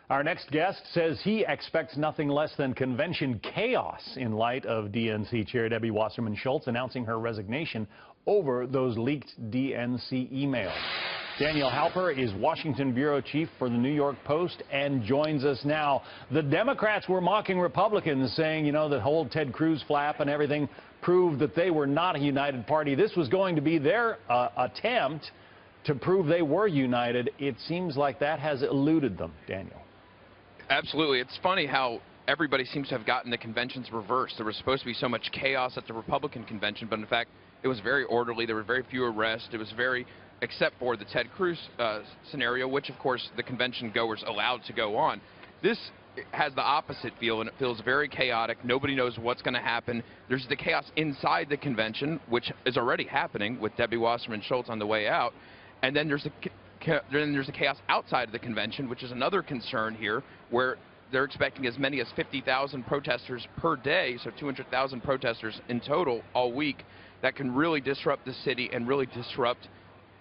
Our next guest says he expects nothing less than convention chaos in light of DNC Chair Debbie Wasserman Schultz announcing her resignation over those leaked DNC emails. Daniel Halper is Washington bureau chief for the New York Post and joins us now. The Democrats were mocking Republicans, saying, you know, the whole Ted Cruz flap and everything proved that they were not a united party. This was going to be their attempt to prove they were united. It seems like that has eluded them, Daniel. Absolutely. It's funny how everybody seems to have gotten the conventions reversed. There was supposed to be so much chaos at the Republican convention, but in fact, it was very orderly. There were very few arrests. It was very, except for the Ted Cruz scenario, which, of course, the convention goers allowed to go on. This has the opposite feel, and it feels very chaotic. Nobody knows what's going to happen. There's the chaos inside the convention, which is already happening with Debbie Wasserman Schultz on the way out. And then there's the chaos outside of the convention, which is another concern here, where they're expecting as many as 50,000 protesters per day, so 200,000 protesters in total all week, that can really disrupt the city and really disrupt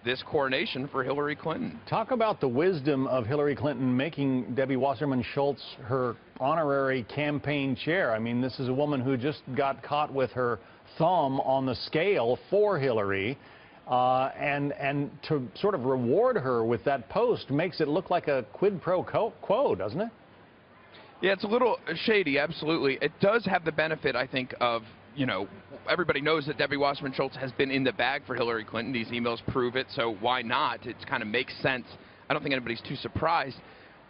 this coronation for Hillary Clinton. Talk about the wisdom of Hillary Clinton making Debbie Wasserman Schultz her honorary campaign chair. I mean, this is a woman who just got caught with her thumb on the scale for Hillary. And to sort of reward her with that post makes it look like a quid pro quo, doesn't it? Yeah, it's a little shady, absolutely. It does have the benefit, I think, of, you know, everybody knows that Debbie Wasserman Schultz has been in the bag for Hillary Clinton. These emails prove it, so why not? It kind of makes sense. I don't think anybody's too surprised.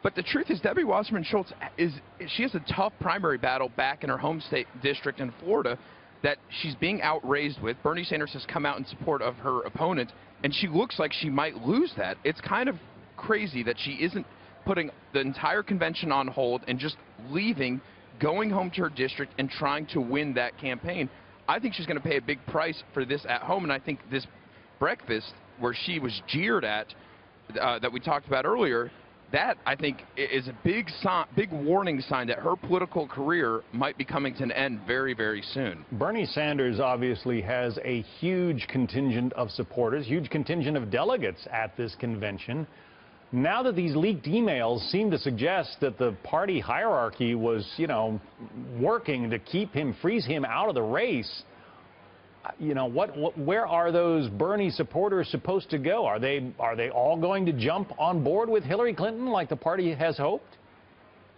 But the truth is, Debbie Wasserman Schultz she has a tough primary battle back in her home state district in Florida that she's being outraised with. Bernie Sanders has come out in support of her opponent, and she looks like she might lose that. It's kind of crazy that she isn't putting the entire convention on hold and just leaving, going home to her district and trying to win that campaign. I think she's going to pay a big price for this at home, and I think this breakfast where she was jeered at that we talked about earlier, that, I think, is a big warning sign that her political career might be coming to an end very, very soon. Bernie Sanders obviously has a huge contingent of supporters, huge contingent of delegates at this convention. Now that these leaked emails seem to suggest that the party hierarchy was, you know, working to freeze him out of the race, you know, where are those Bernie supporters supposed to go? Are they all going to jump on board with Hillary Clinton like the party has hoped?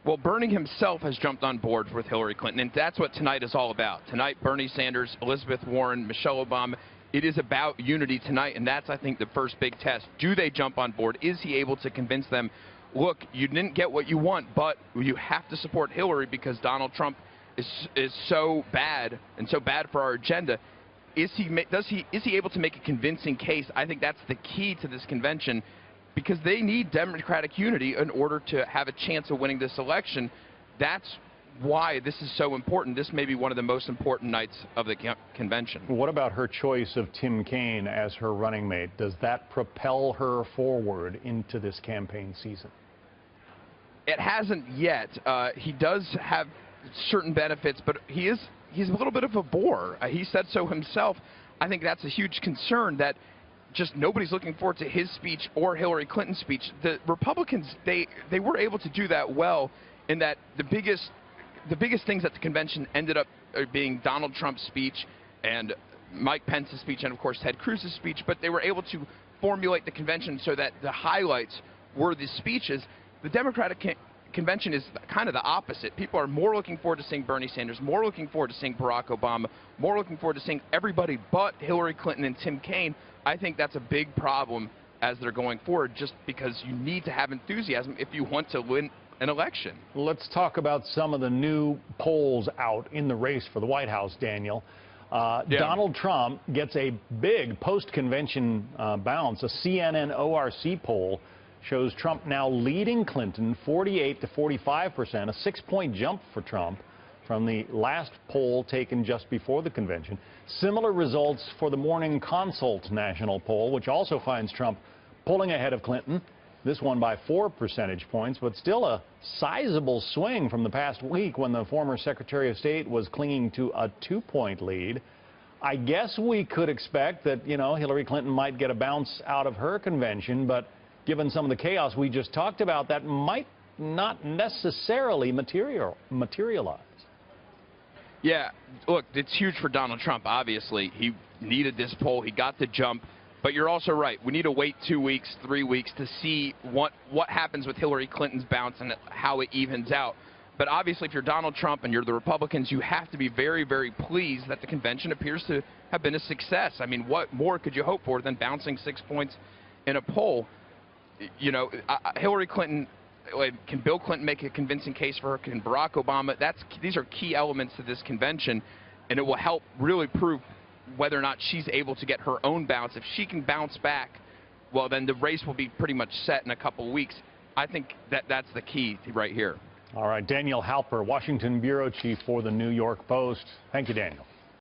Well, Bernie himself has jumped on board with Hillary Clinton, and that's what tonight is all about. Tonight, Bernie Sanders, Elizabeth Warren, Michelle Obama, it is about unity tonight, and that's, I think, the first big test. Do they jump on board? Is he able to convince them, look, you didn't get what you want, but you have to support Hillary because Donald Trump is so bad and so bad for our agenda? Is he able to make a convincing case? I think that's the key to this convention, because they need Democratic unity in order to have a chance of winning this election. That's why this is so important. This may be one of the most important nights of the convention. What about her choice of Tim Kaine as her running mate? Does that propel her forward into this campaign season? It hasn't yet. He does have certain benefits, but he's a little bit of a bore. He said so himself. I think that's a huge concern, that just nobody's looking forward to his speech or Hillary Clinton's speech. The Republicans, they were able to do that well, in that the biggest things at the convention ended up being Donald Trump's speech and Mike Pence's speech and, of course, Ted Cruz's speech, but they were able to formulate the convention so that the highlights were the speeches. The Democratic convention is kind of the opposite. People are more looking forward to seeing Bernie Sanders, more looking forward to seeing Barack Obama, more looking forward to seeing everybody but Hillary Clinton and Tim Kaine. I think that's a big problem as they're going forward, just because you need to have enthusiasm if you want to win an election. Let's talk about some of the new polls out in the race for the White House, Daniel. Donald Trump gets a big post-convention bounce. A CNN ORC poll shows Trump now leading Clinton 48 to 45%, a 6-point jump for Trump from the last poll taken just before the convention. Similar results for the Morning Consult national poll, which also finds Trump pulling ahead of Clinton. This one by 4 percentage points, but still a sizable swing from the past week when the former Secretary of State was clinging to a 2-point lead. I guess we could expect that, you know, Hillary Clinton might get a bounce out of her convention, but given some of the chaos we just talked about, that might not necessarily materialize. Yeah, look, it's huge for Donald Trump, obviously. He needed this poll. He got the jump. But you're also right. We need to wait 2 weeks, 3 weeks to see what happens with Hillary Clinton's bounce and how it evens out. But obviously, if you're Donald Trump and you're the Republicans, you have to be very, very pleased that the convention appears to have been a success. I mean, what more could you hope for than bouncing 6 points in a poll? You know, Hillary Clinton, can Bill Clinton make a convincing case for her? Can Barack Obama? These are key elements to this convention, and it will help really prove whether or not she's able to get her own bounce. If she can bounce back, well, then the race will be pretty much set in a couple of weeks. I think that's the key right here. All right, Daniel Halper, Washington bureau chief for the New York Post. Thank you, Daniel.